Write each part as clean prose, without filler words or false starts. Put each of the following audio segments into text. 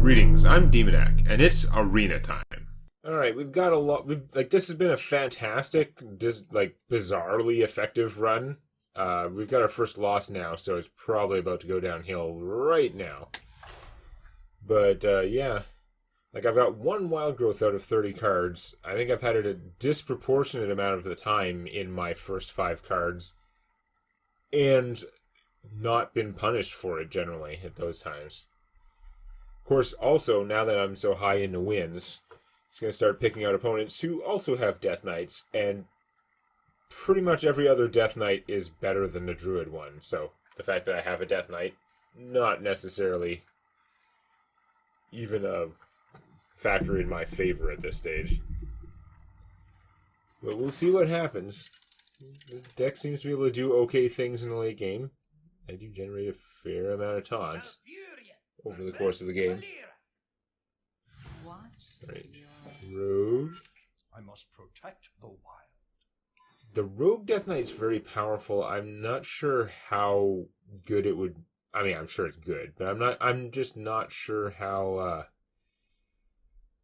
Greetings, I'm Demonac, and it's arena time. Alright, we've got a lot, this has been a fantastic, bizarrely effective run. We've got our first loss now, so it's probably about to go downhill right now. But, yeah. I've got one wild growth out of 30 cards. I think I've had it a disproportionate amount of the time in my first 5 cards. And not been punished for it, generally, at those times. Of course, also, now that I'm so high in the wins, it's going to start picking out opponents who also have Death Knights, and pretty much every other Death Knight is better than the Druid one. So, the fact that I have a Death Knight, not necessarily even a factor in my favor at this stage. But we'll see what happens. The deck seems to be able to do okay things in the late game. I do generate a fair amount of taunt over the course of the game. Right. Rogue. I must protect the wild. The Rogue Death Knight's very powerful. I'm not sure how good it would. I mean, I'm sure it's good, but I'm just not sure how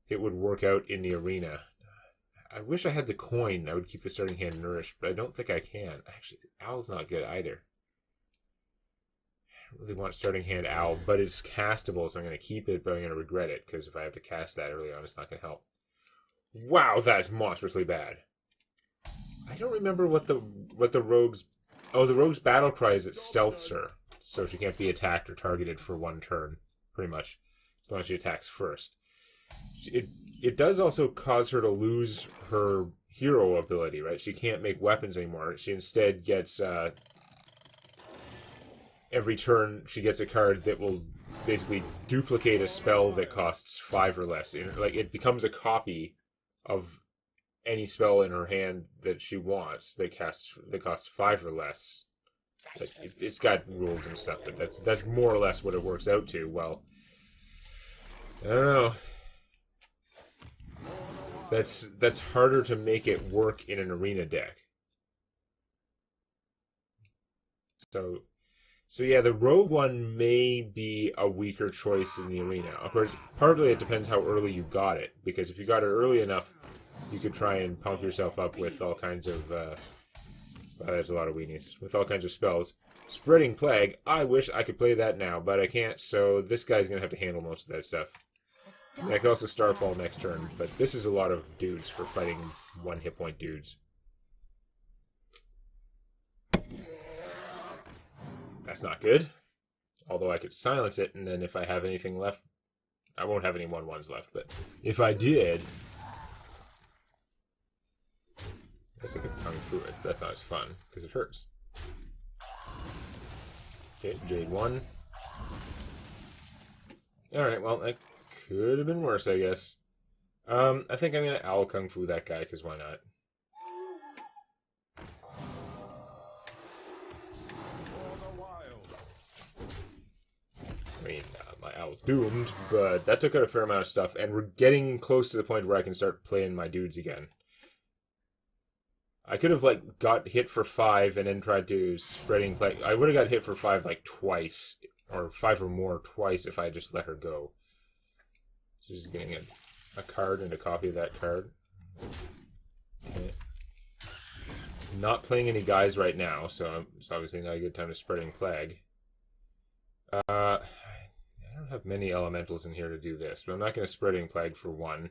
it would work out in the arena. I wish I had the coin. I would keep the starting hand nourished, but I don't think I can. Actually, Owl's not good either. I really want starting hand Owl, but it's castable, so I'm going to keep it, but I'm going to regret it, because if I have to cast that early on, it's not going to help. Wow, that's monstrously bad. I don't remember what the rogue's... Oh, the rogue's battle cry is it stealths her, so she can't be attacked or targeted for one turn, pretty much, as long as she attacks first. It does also cause her to lose her hero ability, right? She can't make weapons anymore. She instead gets... every turn she gets a card that will basically duplicate a spell that costs 5 or less. It becomes a copy of any spell in her hand that she wants that costs 5 or less. It's got rules and stuff, but that's more or less what it works out to. Well, I don't know. That's harder to make it work in an arena deck. So yeah, the Rogue one may be a weaker choice in the arena. Of course, partly it depends how early you got it, because if you got it early enough, you could try and pump yourself up with all kinds of, there's a lot of weenies, with all kinds of spells. Spreading Plague, I wish I could play that now, but I can't, so this guy's going to have to handle most of that stuff. And I can also Starfall next turn, but this is a lot of dudes for fighting 1 hit point dudes. That's not good. Although I could silence it, and then if I have anything left... I won't have any 1/1s left, but if I did... I guess I could Kung Fu it. That's not as fun, because it hurts. Okay, Jade 1. Alright, well, that could have been worse, I guess. I think I'm going to Owl Kung Fu that guy, because why not? I mean, my Owl's doomed, but that took out a fair amount of stuff, and we're getting close to the point where I can start playing my dudes again. I could have, got hit for 5 and then tried to Spreading Plague. I would have got hit for 5, twice, or 5 or more twice if I just let her go. So just getting a card and a copy of that card. Okay. Not playing any guys right now, so it's obviously not a good time to Spreading Plague. I don't have many elementals in here to do this, but I'm not going to Spreading Plague for 1.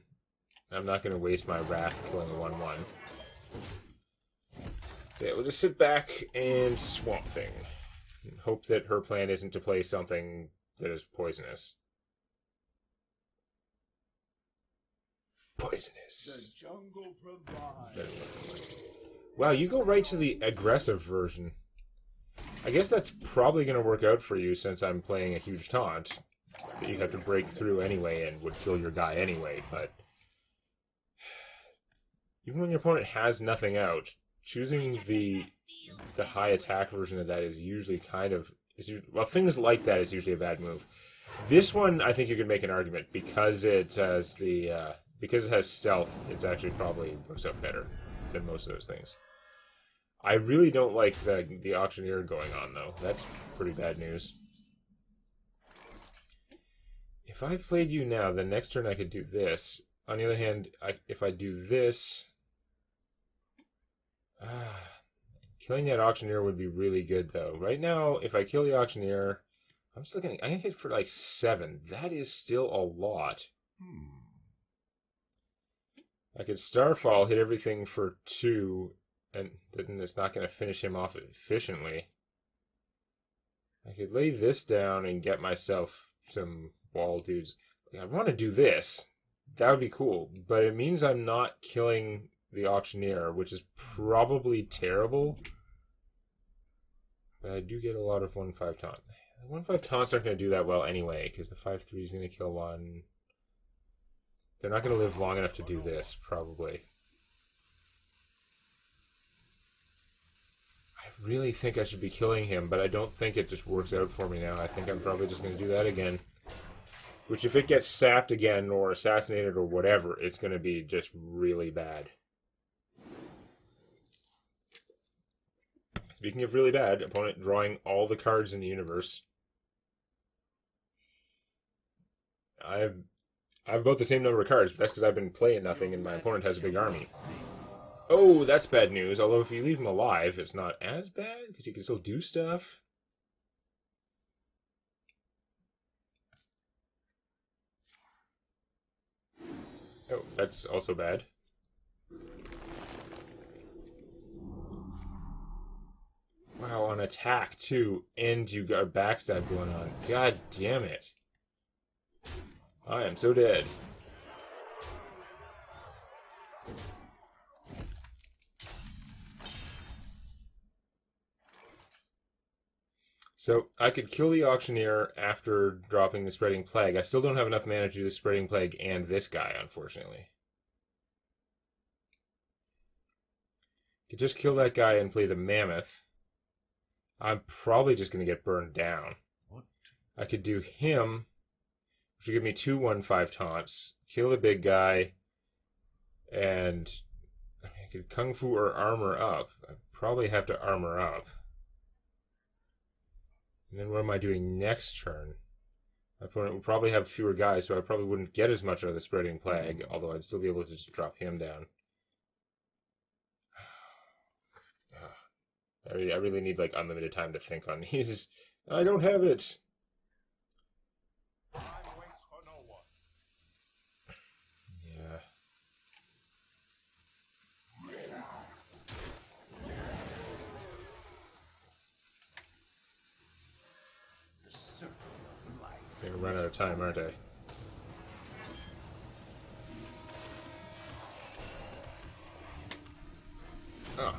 I'm not going to waste my Wrath killing a 1/1. Okay, we'll just sit back and Swamp Thing. And hope that her plan isn't to play something that is poisonous. Poisonous. The jungle provides. Wow, you go right to the aggressive version. I guess that's probably going to work out for you since I'm playing a huge taunt that you have to break through anyway and would kill your guy anyway, but even when your opponent has nothing out, choosing the high attack version of that is usually well, things like that is usually a bad move. This one, I think you could make an argument because it has because it has stealth. It's actually probably works out better than most of those things. I really don't like the auctioneer going on though. That's pretty bad news. If I played you now, the next turn I could do this. On the other hand, if I do this... killing that auctioneer would be really good, though. Right now, if I kill the auctioneer, I'm still getting... I can hit for like 7. That is still a lot. I could Starfall, hit everything for 2, and then it's not going to finish him off efficiently. I could lay this down and get myself some wall dudes. I want to do this. That would be cool, but it means I'm not killing the auctioneer, which is probably terrible. But I do get a lot of 1-5 taunt. 1-5 taunts aren't going to do that well anyway, because the 5-3 is going to kill one. They're not going to live long enough to do this, probably. I really think I should be killing him, but I don't think it just works out for me now. I think I'm probably just going to do that again. Which, if it gets sapped again, or assassinated, or whatever, it's going to be just really bad. Speaking of really bad, opponent drawing all the cards in the universe. I have about the same number of cards, but that's because I've been playing nothing and my opponent has a big army. Oh, that's bad news. Although if you leave him alive, it's not as bad, because he can still do stuff. Oh, that's also bad. Wow, on attack, too, and you got a backstab going on. God damn it. I am so dead. So, I could kill the auctioneer after dropping the Spreading Plague. I still don't have enough mana to do the Spreading Plague and this guy, unfortunately. Could just kill that guy and play the Mammoth. I'm probably just going to get burned down. What? I could do him, which would give me 2 1-5 taunts, kill the big guy, and I could Kung Fu or Armor Up. I'd probably have to Armor Up. And then what am I doing next turn? My opponent would probably have fewer guys, so I probably wouldn't get as much out of the Spreading Plague, although I'd still be able to just drop him down. I really need like unlimited time to think on these. I don't have it. Time waits for no one. Yeah. Gonna run out of time, aren't I? Oh.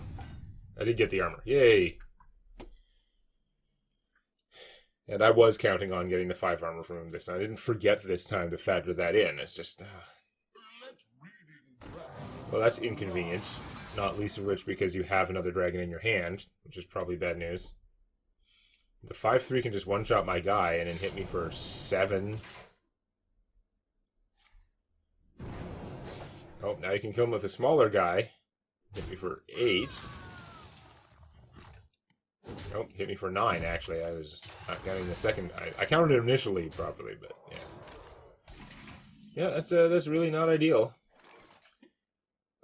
I did get the armor. Yay! And I was counting on getting the 5 armor from him this time. I didn't forget this time to factor that in. It's just... Well, that's inconvenient. Not least of which because you have another dragon in your hand, which is probably bad news. The 5-3 can just one-shot my guy and then hit me for 7. Oh, now you can kill him with a smaller guy. Hit me for 8. Nope, hit me for 9, actually. I was not counting the second. I counted it initially properly, but yeah. Yeah, that's really not ideal.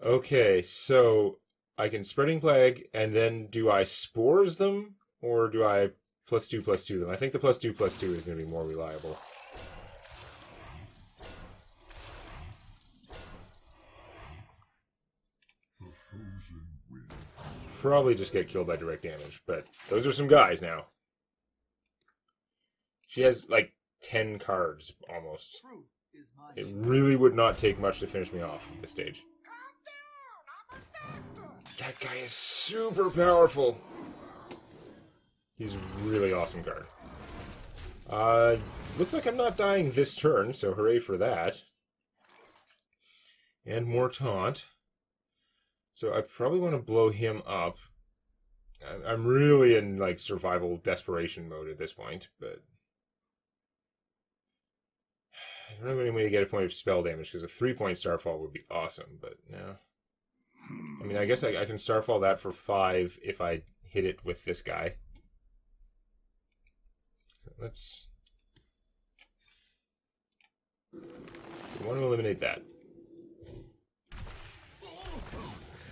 Okay, so I can Spreading Plague, and then do I Spores them, or do I +2/+2 them? I think the +2/+2 is going to be more reliable. Probably just get killed by direct damage, but those are some guys now. She has like 10 cards almost. It really would not take much to finish me off at this stage. That guy is super powerful. He's a really awesome card. Looks like I'm not dying this turn, so hooray for that. And more taunt. So I probably want to blow him up. I'm really in like survival desperation mode at this point, but I don't have any way to get a point of spell damage because a 3-point Starfall would be awesome, but no. I mean, I guess I can Starfall that for 5 if I hit it with this guy. So let's I want to eliminate that.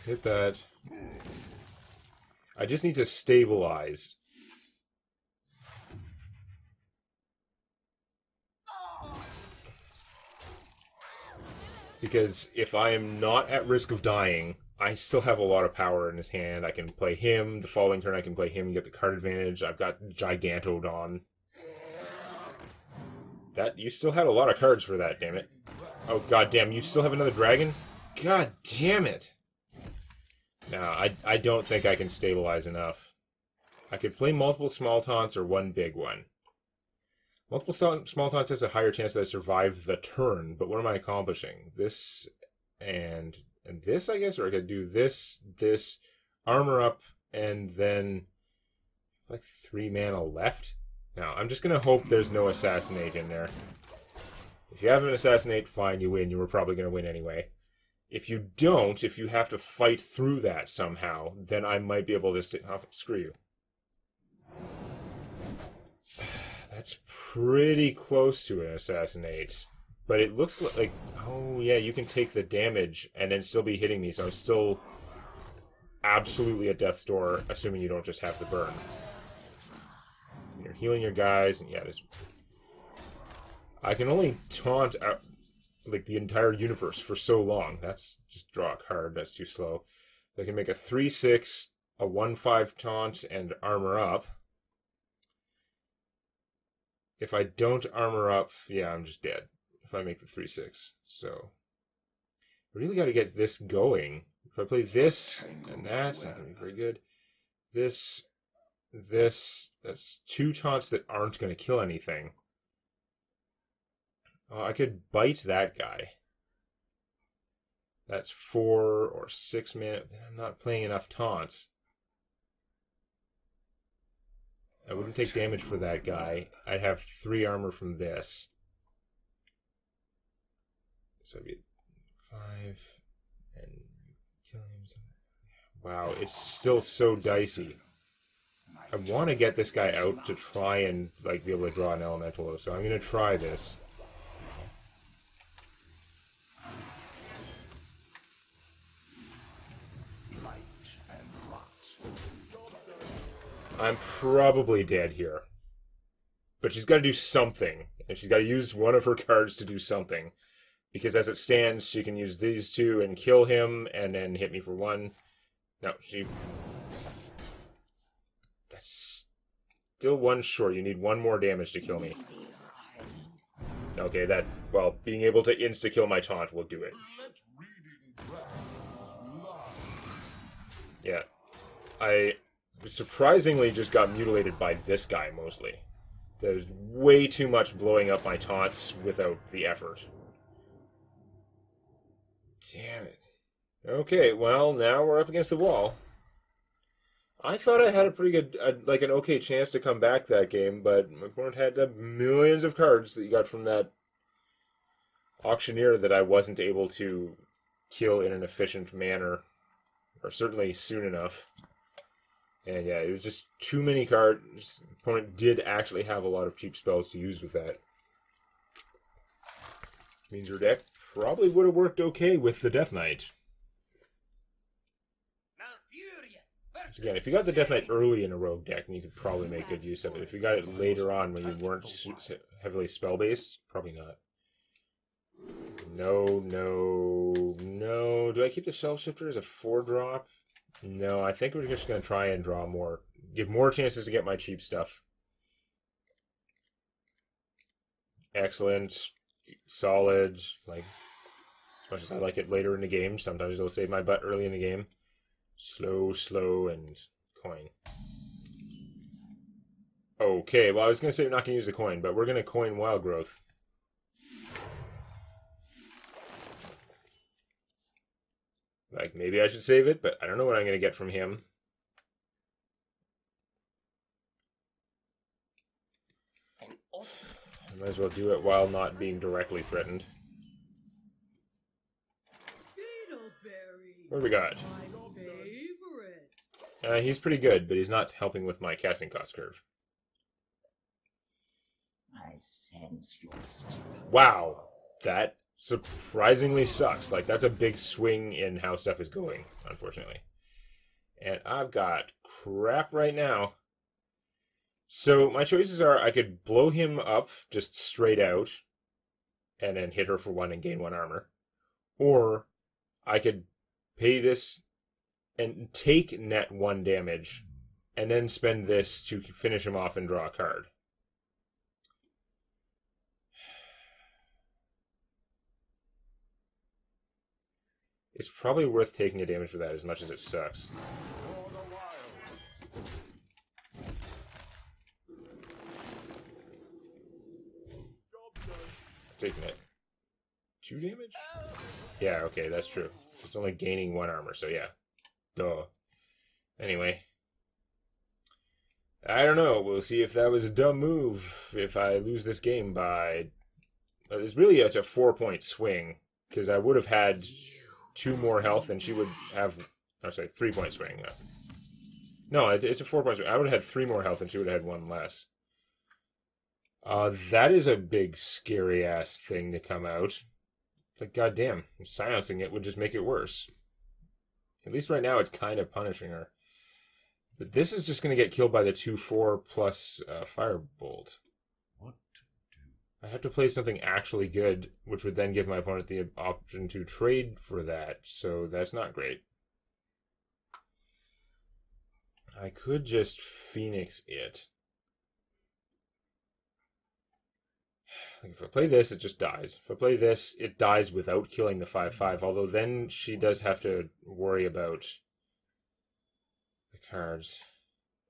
Hit that. I just need to stabilize. Because if I am not at risk of dying, I still have a lot of power in his hand. I can play him. The following turn I can play him and get the card advantage. I've got Gigantodon. That, you still had a lot of cards for that, damn it. Oh, god damn, you still have another dragon? God damn it. No, I don't think I can stabilize enough. I could play multiple small taunts or one big one. Multiple small taunts has a higher chance that I survive the turn, but what am I accomplishing? This and this, I guess? Or I could do this, armor up, and then like 3 mana left? Now, I'm just going to hope there's no assassinate in there. If you have an assassinate, fine, you win. You were probably going to win anyway. If you don't, if you have to fight through that somehow, then I might be able to oh, screw you. That's pretty close to an assassinate. But it looks like... Oh, yeah, you can take the damage and then still be hitting me, so I'm still absolutely at death's door, assuming you don't just have the burn. You're healing your guys, and yeah, this... I can only taunt out, like, the entire universe for so long. That's just draw a card, that's too slow. I can make a 3/6, a 1/5 taunt, and armor up. If I don't armor up, yeah, I'm just dead. If I make the 3/6. So, I really got to get this going. If I play this and that, it's not going to be very good. This, that's 2 taunts that aren't going to kill anything. Oh, I could bite that guy. That's 4 or 6 minutes. I'm not playing enough taunts. I wouldn't take damage for that guy. I'd have 3 armor from this. So it'd be 5, and kill him. Wow, it's still so dicey. I want to get this guy out to try and like be able to draw an elemental, so I'm going to try this. I'm probably dead here. But she's got to do something. And she's got to use one of her cards to do something. Because as it stands, she can use these 2 and kill him, and then hit me for 1. No, she... That's still 1 short. You need 1 more damage to kill me. Okay, that... Well, being able to insta-kill my taunt will do it. Yeah. I surprisingly just got mutilated by this guy, mostly. There's way too much blowing up my taunts without the effort. Damn it. Okay, well, now we're up against the wall. I thought I had a pretty good, like an okay chance to come back that game, but my opponent had the millions of cards that you got from that auctioneer that I wasn't able to kill in an efficient manner, or certainly soon enough. And yeah, it was just too many cards. The opponent did actually have a lot of cheap spells to use with that. Which means her deck probably would have worked okay with the Death Knight. Again, if you got the Death Knight early in a rogue deck, then you could probably make good use of it. If you got it later on when you weren't heavily spell-based, probably not. No, no, no. Do I keep the Shelf Shifter as a 4-drop? No, I think we're just going to try and draw more. Give more chances to get my cheap stuff. Excellent. Solid. Like, as much as I like it later in the game, sometimes it'll save my butt early in the game. Slow, slow, and coin. Okay, well I was going to say we're not going to use the coin, but we're going to coin Wild Growth. Like, maybe I should save it, but I don't know what I'm going to get from him. I might as well do it while not being directly threatened. What do we got? He's pretty good, but he's not helping with my casting cost curve. I sense your strength. Wow! That surprisingly sucks. Like, that's a big swing in how stuff is going, unfortunately. And I've got crap right now. So my choices are I could blow him up just straight out and then hit her for 1 and gain 1 armor. Or I could pay this and take net 1 damage and then spend this to finish him off and draw a card. It's probably worth taking a damage for that as much as it sucks. Taking it. 2 damage? Yeah, okay, that's true. It's only gaining 1 armor, so yeah. Duh. Anyway. I don't know. We'll see if that was a dumb move if I lose this game by... It's a 4-point swing, because I would have had 2 more health and she would have... I'm sorry, 3-point swing. No, it's a 4-point swing. I would have had 3 more health and she would have had 1 less. That is a big, scary-ass thing to come out. Like, goddamn, silencing it would just make it worse. At least right now it's kind of punishing her. But this is just going to get killed by the 2/4 plus Firebolt. What to do? I have to play something actually good, which would then give my opponent the option to trade for that, so that's not great. I could just Phoenix it. Like if I play this, it just dies. If I play this, it dies without killing the 5/5, although then she does have to worry about the cards.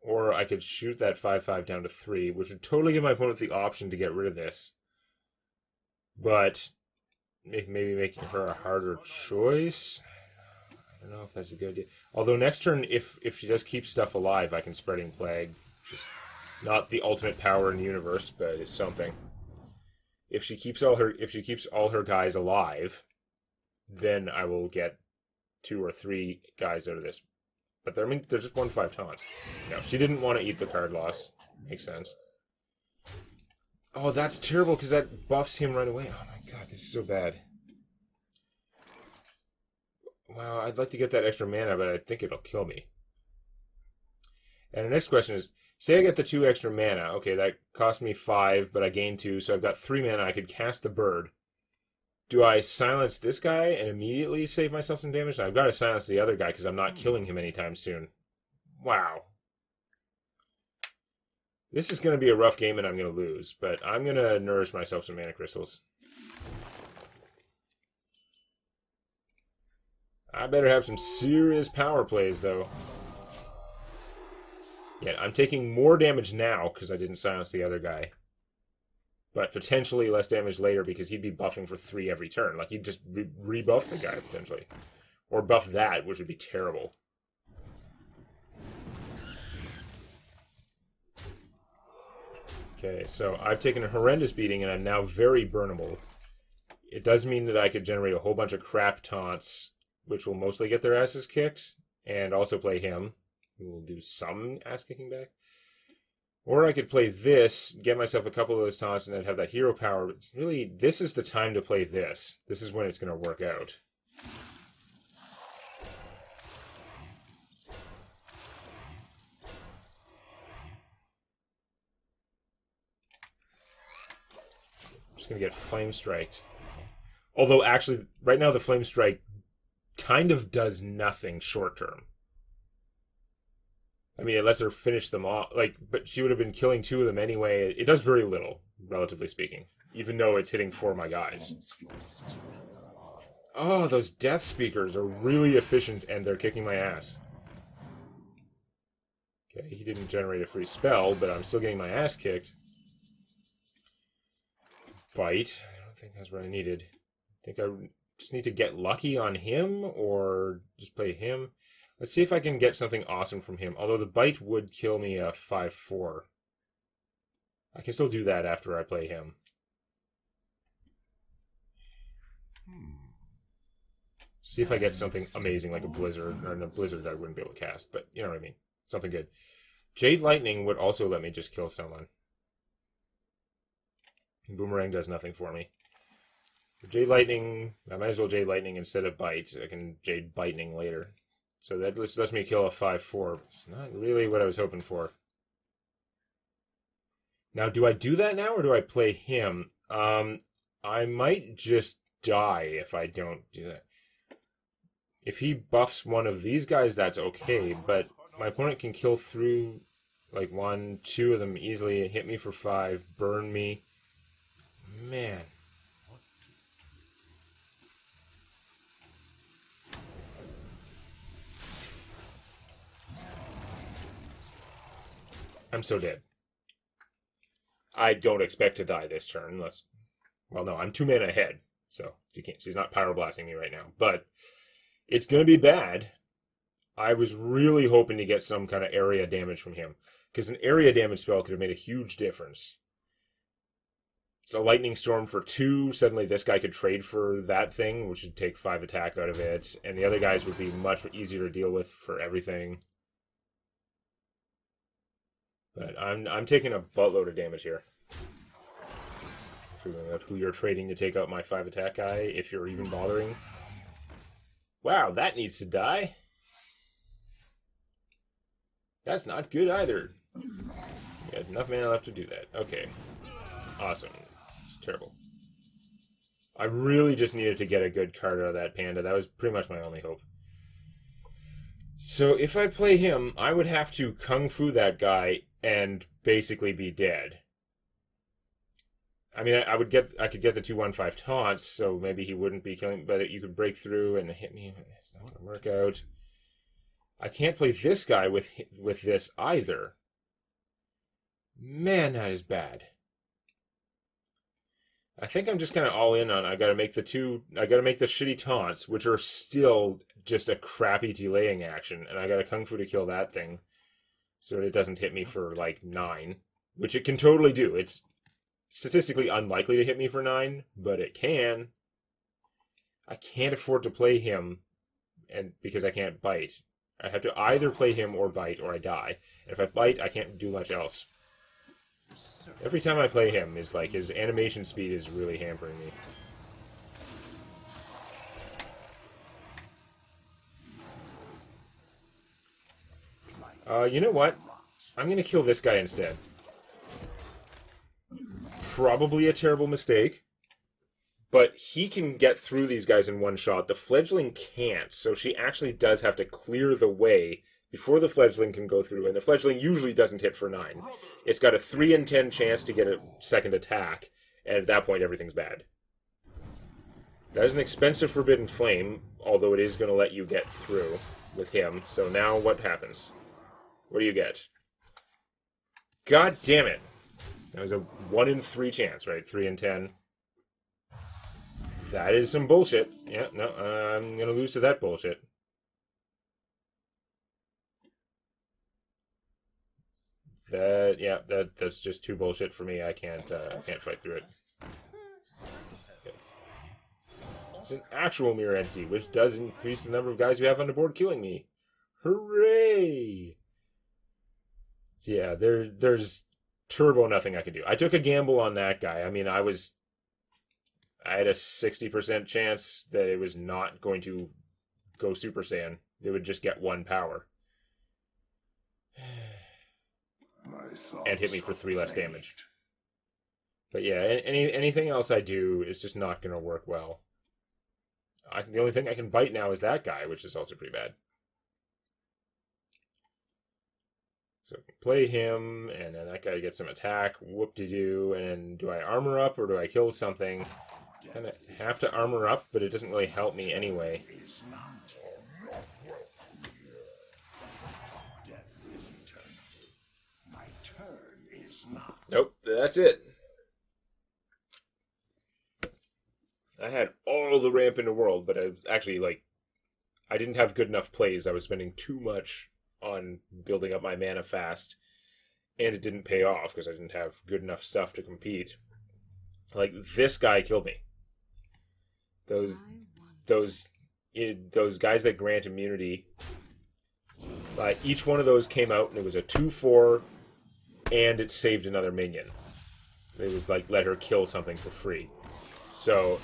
Or I could shoot that 5/5 down to 3, which would totally give my opponent the option to get rid of this. But maybe making her a harder choice. I don't know if that's a good idea. Although next turn, if she does keep stuff alive, I can Spreading Plague. Just not the ultimate power in the universe, but it's something. If she keeps all her guys alive, then I will get 2 or 3 guys out of this. But they're just 1/5 taunts. No, she didn't want to eat the card loss. Makes sense. Oh, that's terrible because that buffs him right away. Oh my god, this is so bad. Wow, I'd like to get that extra mana, but I think it'll kill me. And the next question is, say I get the 2 extra mana. Okay, that cost me 5, but I gained 2, so I've got 3 mana. I could cast the bird. Do I silence this guy and immediately save myself some damage? I've got to silence the other guy because I'm not killing him anytime soon. Wow. This is going to be a rough game and I'm going to lose, but I'm going to nourish myself some mana crystals. I better have some serious power plays, though. Yeah, I'm taking more damage now because I didn't silence the other guy. But potentially less damage later because he'd be buffing for 3 every turn. Like, he'd just rebuff the guy, potentially. Or buff that, which would be terrible. Okay, so I've taken a horrendous beating and I'm now very burnable. It does mean that I could generate a whole bunch of crap taunts, which will mostly get their asses kicked, and also play him, who will do some ass-kicking back. Or I could play this, get myself a couple of those taunts, and then have that hero power. But it's really, this is the time to play this. This is when it's going to work out. I'm just going to get Flame Striked. Although, actually, right now the Flame Strike kind of does nothing short term. I mean, it lets her finish them off, like, but she would have been killing 2 of them anyway. It does very little, relatively speaking, even though it's hitting 4 of my guys. Oh, those Death Speakers are really efficient, and they're kicking my ass. Okay, he didn't generate a free spell, but I'm still getting my ass kicked. Bite. I don't think that's what I needed. I think I just need to get lucky on him, or just play him. Let's see if I can get something awesome from him. Although the bite would kill me a 5/4. I can still do that after I play him. See if I get something amazing like a blizzard. Or a blizzard I wouldn't be able to cast, but you know what I mean. Something good. Jade Lightning would also let me just kill someone. Boomerang does nothing for me. Jade Lightning, I might as well Jade Lightning instead of Bite. I can Jade Lightning later. So that lets me kill a 5/4. It's not really what I was hoping for. Now, do I do that now, or do I play him? I might just die if I don't do that. If he buffs one of these guys, that's okay, but my opponent can kill through, like, 1, 2 of them easily, hit me for 5, burn me. Man. I'm so dead. I don't expect to die this turn, unless... Well, no, I'm 2 mana ahead, so she's not Power Blasting me right now. But it's going to be bad. I was really hoping to get some kind of area damage from him, because an area damage spell could have made a huge difference. It's a Lightning Storm for 2. Suddenly this guy could trade for that thing, which would take 5 attack out of it, and the other guys would be much easier to deal with for everything. But I'm taking a buttload of damage here. Figuring out who you're trading to take out my 5 attack guy, if you're even bothering. Wow, that needs to die. That's not good either. You had enough mana left to do that. Okay. Awesome. It's terrible. I really just needed to get a good card out of that panda. That was pretty much my only hope. So if I play him, I would have to Kung Fu that guy and basically be dead. I mean, I could get the 2/1/5 taunts, so maybe he wouldn't be killing, but you could break through and hit me. It's not going to work out. I can't play this guy with this either. Man, that is bad. I think I'm just kind of all in on. I got to make the shitty taunts, which are still just a crappy delaying action, and I got a Kung Fu to kill that thing, so it doesn't hit me for like 9, which it can totally do. It's statistically unlikely to hit me for 9, but it can. I can't afford to play him, and because I can't bite. I have to either play him or bite, or I die. And if I bite, I can't do much else. Every time I play him, is like his animation speed is really hampering me. You know what? I'm going to kill this guy instead. Probably a terrible mistake, but he can get through these guys in one shot. The fledgling can't, so she actually does have to clear the way before the fledgling can go through, and the fledgling usually doesn't hit for 9. It's got a 3 in 10 chance to get a second attack, and at that point everything's bad. That is an expensive Forbidden Flame, although it is going to let you get through with him. So now what happens? What do you get? God damn it! That was a 1 in 3 chance, right? 3 in 10. That is some bullshit. Yeah, no, I'm going to lose to that bullshit. That's just too bullshit for me. I can't fight through it. Okay. It's an actual mirror entity, which does increase the number of guys we have on the board killing me. Hooray! So yeah, there's turbo nothing I can do. I took a gamble on that guy. I mean, I had a 60% chance that it was not going to go Super Saiyan. It would just get 1 power. And hit me for 3 less damage. But yeah, anything else I do is just not going to work well. The only thing I can bite now is that guy, which is also pretty bad. So play him, and then that guy gets some attack, whoop-de-doo, and then do I armor up or do I kill something? I kind of have to armor up, but it doesn't really help me anyway. Nope, that's it. I had all the ramp in the world, but I was actually, I didn't have good enough plays. I was spending too much on building up my mana fast, and it didn't pay off because I didn't have good enough stuff to compete. Like, this guy killed me. Those guys that grant immunity, each one of those came out, and it was a 2/4, and it saved another minion. It was like, let her kill something for free. So,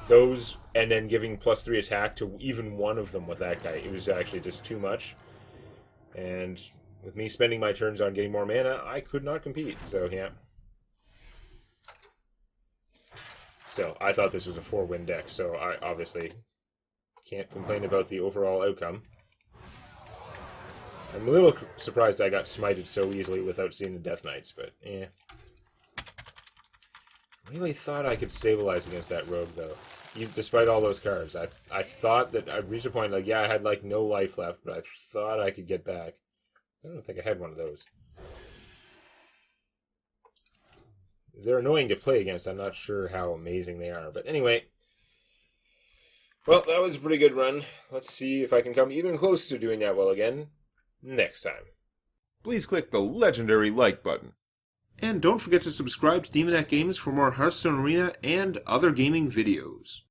those and then giving +3 attack to even one of them with that guy, it was actually just too much. And with me spending my turns on getting more mana, I could not compete. So, yeah. So, I thought this was a 4-win deck, so I obviously can't complain about the overall outcome. I'm a little surprised I got smited so easily without seeing the Death Knights, but, eh. Really thought I could stabilize against that rogue, though. Despite all those cards. I thought that I'd reached a point, like, yeah, I had, like, no life left, but I thought I could get back. I don't think I had one of those. They're annoying to play against. I'm not sure how amazing they are. But anyway. Well, that was a pretty good run. Let's see if I can come even close to doing that well again next time. Please click the legendary like button. And don't forget to subscribe to Demonac Games for more Hearthstone Arena and other gaming videos.